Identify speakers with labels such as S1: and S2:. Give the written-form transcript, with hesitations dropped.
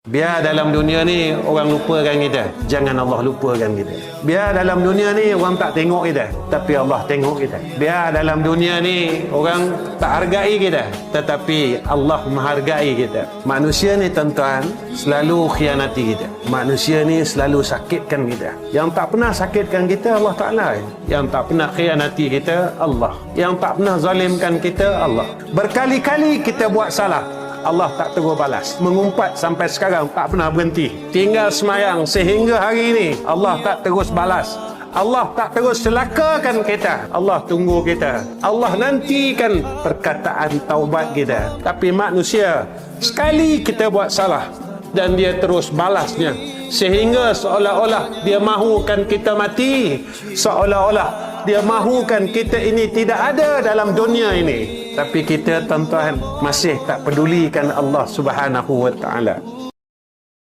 S1: Biar dalam dunia ni orang lupakan kita, jangan Allah lupakan kita. Biar dalam dunia ni orang tak tengok kita, tapi Allah tengok kita. Biar dalam dunia ni orang tak hargai kita, tetapi Allah menghargai kita. Manusia ni tuan-tuan selalu khianati kita. Manusia ni selalu sakitkan kita. Yang tak pernah sakitkan kita Allah Ta'ala. Yang tak pernah khianati kita Allah. Yang tak pernah zalimkan kita Allah. Berkali-kali kita buat salah, Allah tak terus balas. Mengumpat sampai sekarang tak pernah berhenti. Tinggal semayang sehingga hari ini Allah tak terus balas. Allah tak terus celakakan kita. Allah tunggu kita. Allah nantikan perkataan taubat kita. Tapi manusia, sekali kita buat salah dan dia terus balasnya, sehingga seolah-olah dia mahukan kita mati, seolah-olah dia mahukan kita ini tidak ada dalam dunia ini. Tapi kita tuan-tuan masih tak pedulikan Allah Subhanahu wa ta'ala.